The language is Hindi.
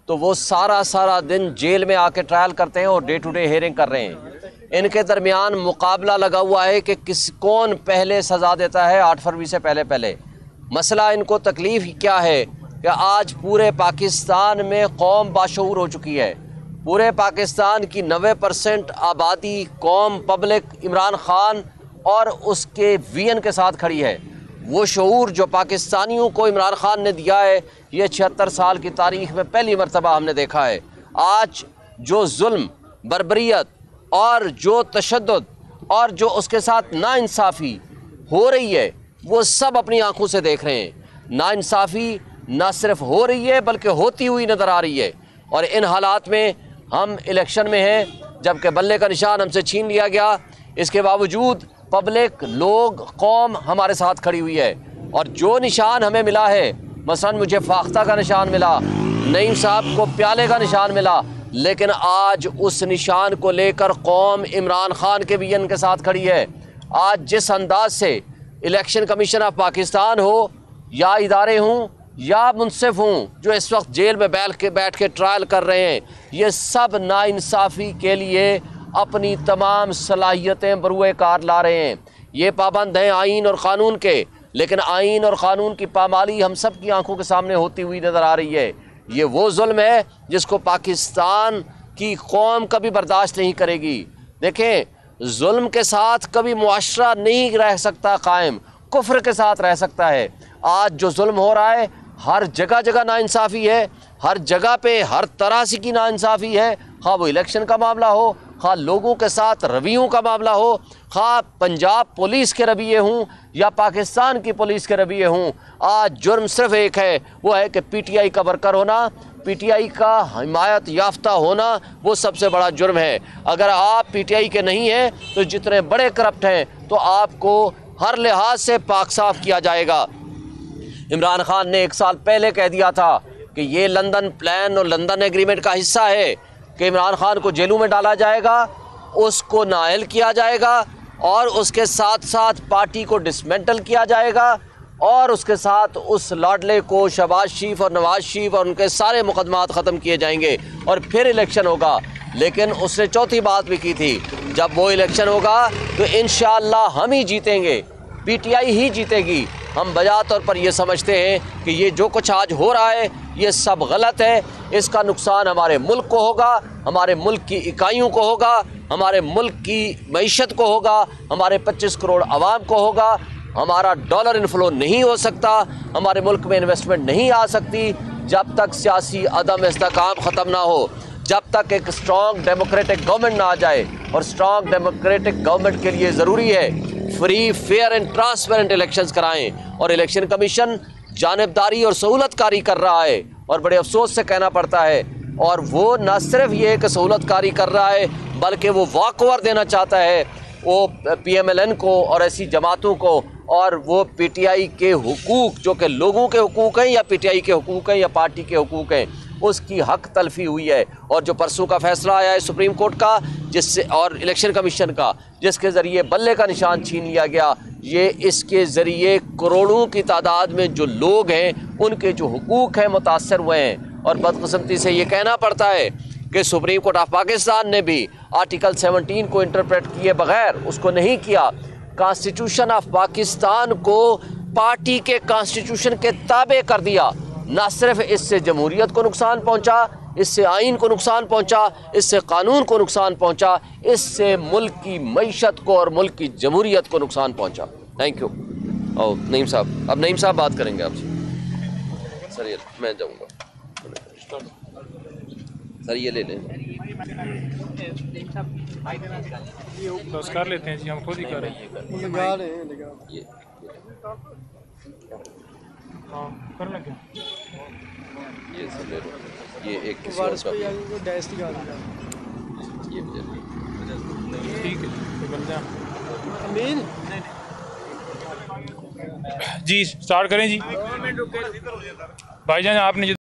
तो वो सारा दिन जेल में आके ट्रायल करते हैं और डे टू डे हेयरिंग कर रहे हैं। इनके दरमियान मुकाबला लगा हुआ है कि कौन पहले सज़ा देता है 8 फरवरी से पहले। मसला इनको तकलीफ़ क्या है कि आज पूरे पाकिस्तान में कौम बाशऊर हो चुकी है। पूरे पाकिस्तान की 90% आबादी, कौम, पब्लिक इमरान खान और उसके वीएन के साथ खड़ी है। वो शऊर जो पाकिस्तानियों को इमरान खान ने दिया है, ये 76 साल की तारीख़ में पहली मरतबा हमने देखा है। आज जो जुल्म, बर्बरियत और जो तशद्दुद और जो उसके साथ नाइंसाफ़ी हो रही है, वो सब अपनी आंखों से देख रहे हैं। नाइंसाफ़ी ना सिर्फ हो रही है बल्कि होती हुई नज़र आ रही है। और इन हालात में हम इलेक्शन में हैं, जबकि बल्ले का निशान हमसे छीन लिया गया। इसके बावजूद पब्लिक, लोग, कौम हमारे साथ खड़ी हुई है। और जो निशान हमें मिला है, मसलन मुझे फाख्ता का निशान मिला, नईम साहब को प्याले का निशान मिला, लेकिन आज उस निशान को लेकर कौम इमरान खान के वीएन के साथ खड़ी है। आज जिस अंदाज से इलेक्शन कमीशन ऑफ पाकिस्तान हो या इदारे हों या मुनसिफ हों जो इस वक्त जेल में बैठ के ट्रायल कर रहे हैं, ये सब नाइंसाफ़ी के लिए अपनी तमाम सलाहियतें बरूए कार ला रहे हैं। ये पाबंद हैं आइन और क़ानून के, लेकिन आइन और क़ानून की पामाली हम सब की आंखों के सामने होती हुई नज़र आ रही है। ये वो जुल्म है जिसको पाकिस्तान की कौम कभी बर्दाश्त नहीं करेगी। देखें, जुल्म के साथ कभी मुआशरा नहीं रह सकता कायम, कुफ्र के साथ रह सकता है। आज जो जुल्म हो रहा है, हर जगह नाइंसाफ़ी है, हर जगह पे हर तरह से की नाइंसाफ़ी है। ख़ाह वो इलेक्शन का मामला हो, ख़ाह लोगों के साथ रवैयों का मामला हो, ख़ाह पंजाब पुलिस के रवैये हों या पाकिस्तान की पुलिस के रवैये हों, आज जुर्म सिर्फ़ एक है, वो है कि पीटीआई का वर्कर होना, पीटीआई का हिमायत याफ्ता होना, वो सबसे बड़ा जुर्म है। अगर आप पीटीआई के नहीं हैं तो जितने बड़े करप्ट हैं तो आपको हर लिहाज से पाक साफ किया जाएगा। इमरान खान ने 1 साल पहले कह दिया था कि ये लंदन प्लान और लंदन एग्रीमेंट का हिस्सा है कि इमरान खान को जेलों में डाला जाएगा, उसको नाअहल किया जाएगा और उसके साथ साथ पार्टी को डिसमेंटल किया जाएगा और उसके साथ उस लाडले को, शहबाज शरीफ और नवाज शरीफ और उनके सारे मुकदमात ख़त्म किए जाएंगे और फिर इलेक्शन होगा। लेकिन उसने चौथी बात भी की थी, जब वो इलेक्शन होगा तो इंशाअल्लाह हम ही जीतेंगे, पीटीआई ही जीतेगी। हम बजा तौर पर ये समझते हैं कि ये जो कुछ आज हो रहा है ये सब गलत है। इसका नुकसान हमारे मुल्क को होगा, हमारे मुल्क की इकाइयों को होगा, हमारे मुल्क की मईशत को होगा, हमारे 25 करोड़ आवाम को होगा। हमारा डॉलर इनफ्लो नहीं हो सकता, हमारे मुल्क में इन्वेस्टमेंट नहीं आ सकती जब तक सियासी अदम इस्तेहकाम ख़त्म ना हो, जब तक एक स्ट्रॉन्ग डेमोक्रेटिक गवर्नमेंट ना आ जाए। और स्ट्रॉन्ग डेमोक्रेटिक गवर्नमेंट के लिए ज़रूरी है free, fair and transparent elections कराएं। और इलेक्शन कमीशन जानिबदारी और सहूलतकारी कर रहा है और बड़े अफसोस से कहना पड़ता है। और वो न सिर्फ ये कि सहूलतकारी कर रहा है बल्कि वो वॉकओवर देना चाहता है वो PMLN को और ऐसी जमातों को, और वो पीटीआई के हुकूक जो कि लोगों के हुकूक हैं या पीटीआई के हुकूक हैं या पार्टी के हुकूक हैं, उसकी हक तलफी हुई है। और जो परसों का फैसला आया है सुप्रीम कोर्ट का, जिससे और इलेक्शन कमीशन का, जिसके ज़रिए बल्ले का निशान छीन लिया गया, ये इसके ज़रिए करोड़ों की तादाद में जो लोग हैं उनके जो हुकूक हैं मुतासर हुए हैं। और बदकिस्मती से ये कहना पड़ता है कि सुप्रीम कोर्ट ऑफ पाकिस्तान ने भी आर्टिकल 17 को इंटरप्रेट किए बगैर उसको नहीं किया। कॉन्स्टिट्यूशन ऑफ पाकिस्तान को पार्टी के कॉन्स्टिट्यूशन के ताबे कर दिया। न सिर्फ इससे जमहूरियत को नुकसान पहुंचा, इससे आइन को नुकसान पहुंचा, इससे कानून को नुकसान पहुंचा, इससे मुल्क की मईशत को और मुल्क की जमहूरियत को नुकसान पहुंचा। Thank you. और नईम साहब, अब नईम साहब बात करेंगे आपसे। सर ये मैं जाऊँगा, सर ये ले लें। कर लेते हैं जी, हम खुद ही कर रहे हैं। ये हाँ कर लगे, ये सब ले लो, ये एक किसी और का ये ठीक है बंदा जी। स्टार्ट करें जी भाईजान, आपने